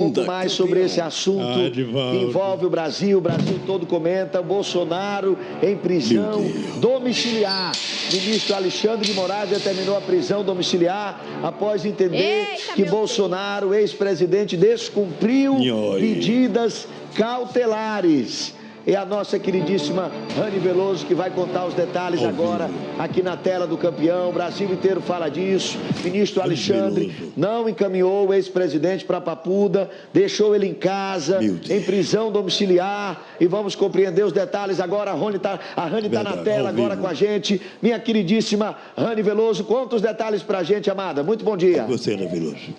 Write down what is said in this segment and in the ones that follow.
pouco mais sobre esse assunto que envolve o Brasil todo comenta. Bolsonaro em prisão domiciliar. Ministro Alexandre de Moraes determinou a prisão domiciliar após entender que Bolsonaro, ex-presidente, descumpriu medidas cautelares. É a nossa queridíssima Rani Veloso que vai contar os detalhes agora aqui na tela do Campeão. O Brasil inteiro fala disso. Ministro Alexandre não encaminhou o ex-presidente para Papuda, deixou ele em casa, em prisão domiciliar. E vamos compreender os detalhes agora. A Rani está na tela agora com a gente. Minha queridíssima Rani Veloso, conta os detalhes para a gente, amada. Muito bom dia. Você, Rani Veloso.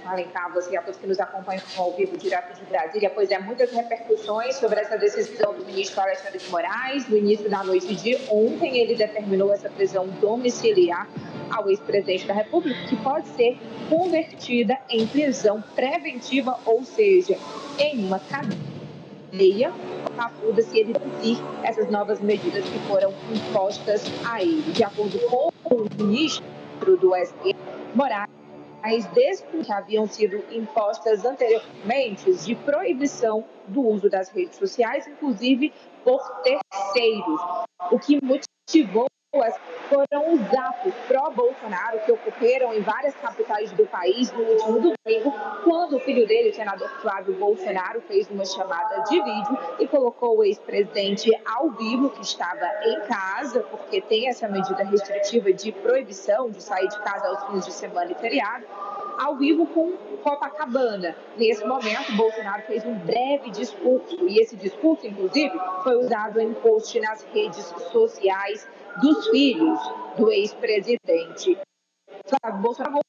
Alencar, você e a todos que nos acompanham ao vivo direto de Brasília, pois muitas repercussões sobre essa decisão do ministro Alexandre de Moraes. No início da noite de ontem, ele determinou essa prisão domiciliar ao ex-presidente da República, que pode ser convertida em prisão preventiva, ou seja, em uma cadeia Papuda, se ele cumprir essas novas medidas que foram impostas a ele. De acordo com o ministro do STF, Moraes, as decisões que haviam sido impostas anteriormente de proibição do uso das redes sociais, inclusive por terceiros, o que motivou foram os atos pró-Bolsonaro que ocorreram em várias capitais do país no último domingo, quando o filho dele, o senador Flávio Bolsonaro, fez uma chamada de vídeo e colocou o ex-presidente ao vivo, que estava em casa, porque tem essa medida restritiva de proibição de sair de casa aos fins de semana e feriado, ao vivo com Copacabana. Nesse momento, Bolsonaro fez um breve discurso, e esse discurso, inclusive, foi usado em post nas redes sociais dos filhos do ex-presidente. Bolsonaro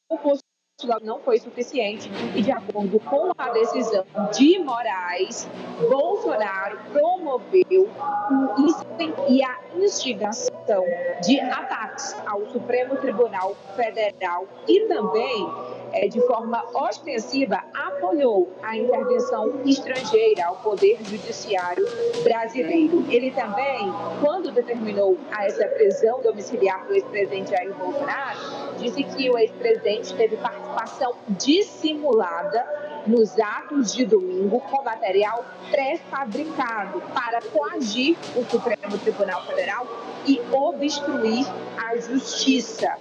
não foi suficiente e, de acordo com a decisão de Moraes, Bolsonaro promoveu o incentivo e a instigação de ataques ao Supremo Tribunal Federal e também, de forma ostensiva, apoiou a intervenção estrangeira ao Poder Judiciário brasileiro. Ele também, quando determinou essa prisão domiciliar do ex-presidente Jair Bolsonaro, disse que o ex-presidente teve participação dissimulada nos atos de domingo com material pré-fabricado para coagir o Supremo Tribunal Federal e obstruir a justiça.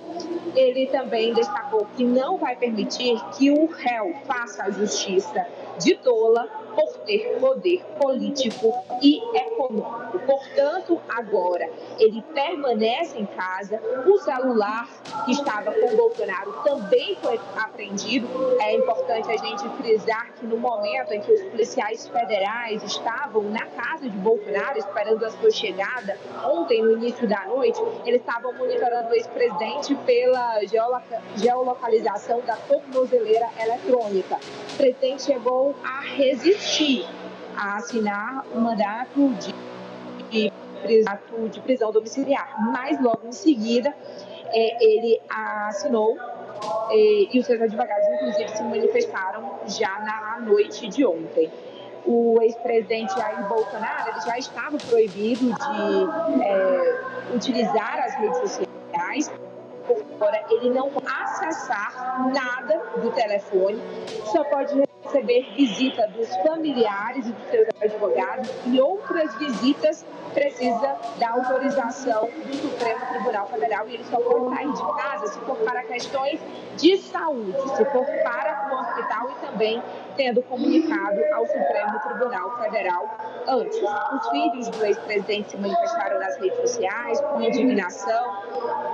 Ele também destacou que não vai permitir que o réu faça a justiça de tola por ter poder político e econômico. Portanto, agora ele permanece em casa. O celular que estava com Bolsonaro também foi apreendido. É importante a gente frisar que no momento em que os policiais federais estavam na casa de Bolsonaro, esperando a sua chegada, ontem, no início da noite, eles estavam monitorando o ex-presidente pela geolocalização da tornozeleira eletrônica. O presidente chegou a resistir a assinar um mandato de prisão domiciliar, mas logo em seguida ele assinou e os seus advogados, inclusive, se manifestaram já na noite de ontem. O ex-presidente Jair Bolsonaro ele já estava proibido de utilizar as redes sociais. Agora, ele não pode acessar nada do telefone, só pode receber visita dos familiares e dos seus advogados, e outras visitas precisa da autorização do Supremo Tribunal Federal, e ele só pode sair de casa se for para questões de saúde, se for para o hospital e também tendo comunicado ao Supremo Tribunal Federal antes. Os filhos do ex-presidente se manifestaram nas redes sociais com indignação,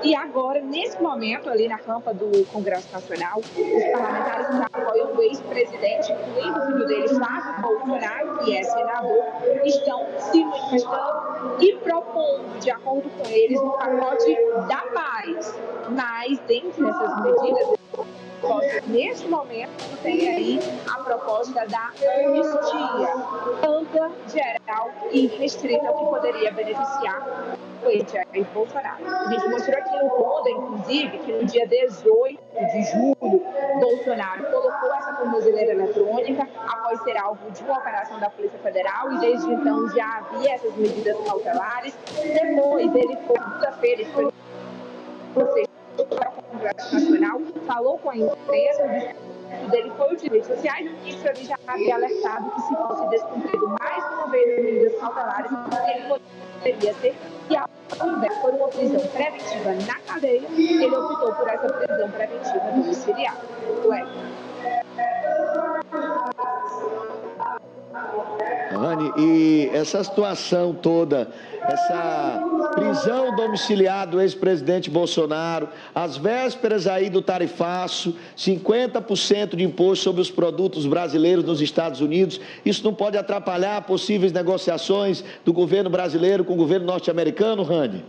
e agora, nesse momento, ali na rampa do Congresso Nacional, os parlamentares que apoiam o ex-presidente, incluindo o filho dele, Flávio Bolsonaro, que é senador, estão se manifestando e propondo, de acordo com eles, um pacote da paz. Mas, dentre essas medidas, neste momento, tem aí a proposta da anistia ampla, geral e restrita, o que poderia beneficiar o ex-Jair Bolsonaro. A gente mostrou aqui no Ronda, inclusive, que no dia 18 de julho, Bolsonaro colocou essa tornozeleira eletrônica após ser alvo de uma operação da Polícia Federal, e desde então já havia essas medidas cautelares. Depois, ele foi quinta-feira, para o Congresso Nacional, falou com a imprensa, o discurso dele foi os direitos sociais, e isso ele já havia alertado que se fosse descumprido mais uma vez as medidas cautelares, ele poderia ser, e ao invés de uma prisão preventiva na cadeia, ele optou por essa prisão preventiva domiciliar. Rani, e essa situação toda, essa prisão domiciliar do ex-presidente Bolsonaro, às vésperas aí do tarifaço, 50% de imposto sobre os produtos brasileiros nos Estados Unidos, isso não pode atrapalhar possíveis negociações do governo brasileiro com o governo norte-americano, Rani?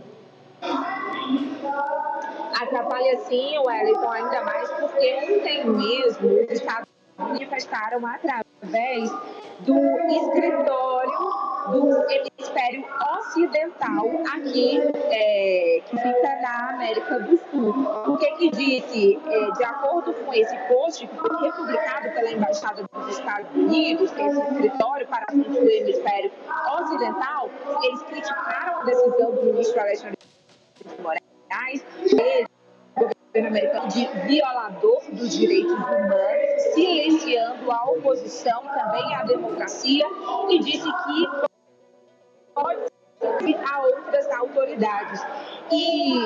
Atrapalha sim, Wellington, ainda mais porque ontem mesmo os Estados Unidos manifestaram através do escritório do hemisfério ocidental aqui, que fica na América do Sul. O que disse, de acordo com esse post que foi republicado pela Embaixada dos Estados Unidos, que é esse escritório para assuntos do hemisfério ocidental, eles criticaram a decisão do ministro Alexandre de Moraes, governo americano, de violador dos direitos humanos, silenciando a oposição, também a democracia, e disse que pode servir a outras autoridades. E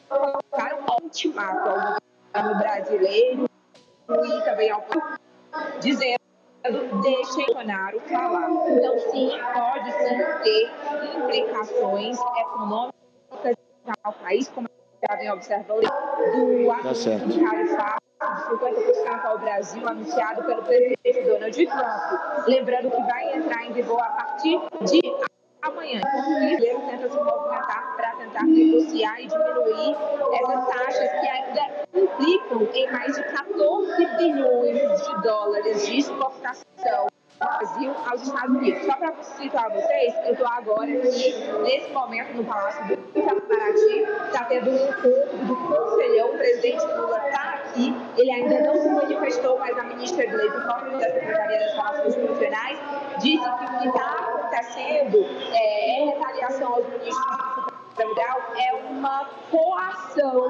colocaram um ultimato ao governo brasileiro e também ao povo, dizendo: deixem Bolsonaro falar. Então, sim, pode sim ter implicações econômicas ao país, como já vem observando, do acordo de tarifaço de 50% ao Brasil, anunciado pelo presidente Donald Trump. Lembrando que vai entrar em vigor a partir de amanhã. O brasileiro tenta se movimentar para tentar negociar e diminuir essas taxas que ainda implicam em mais de 14 bilhões de dólares de exportação do Brasil aos Estados Unidos. Só para situar vocês, eu estou agora aqui, nesse momento, no Palácio do Itamaraty, está tendo um encontro do Conselhão, o presidente Lula está aqui, ele ainda não se manifestou, mas a ministra Gleisi Hoffmann, da Secretaria das Relações Institucionais, disse que o que está acontecendo é retaliação aos ministros do Supremo Tribunal, é uma coação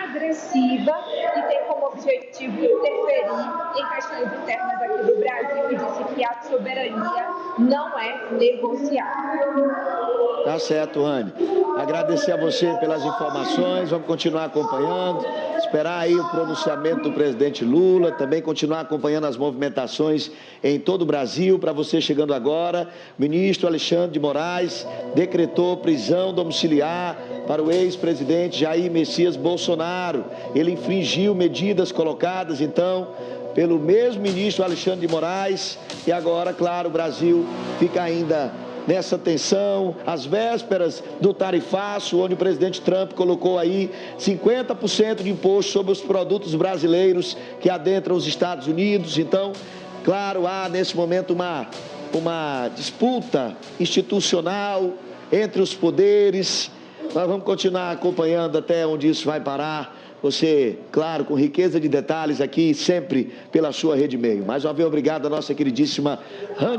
agressiva e tem como objetivo interferir em questões internas aqui do Brasil, e disse que a soberania não é negociável. Tá certo, Rani. Agradecer a você pelas informações, vamos continuar acompanhando, esperar aí o pronunciamento do presidente Lula, também continuar acompanhando as movimentações em todo o Brasil. Para você chegando agora, o ministro Alexandre de Moraes decretou prisão domiciliar para o ex-presidente Jair Messias Bolsonaro. Ele infringiu medidas colocadas, então, pelo mesmo ministro Alexandre de Moraes, e agora, claro, o Brasil fica ainda nessa tensão, às vésperas do tarifaço, onde o presidente Trump colocou aí 50% de imposto sobre os produtos brasileiros que adentram os Estados Unidos. Então, claro, há nesse momento uma disputa institucional entre os poderes. Nós vamos continuar acompanhando até onde isso vai parar. Você, claro, com riqueza de detalhes aqui, sempre pela sua Rede Meio. Mais uma vez, obrigado à nossa queridíssima Rani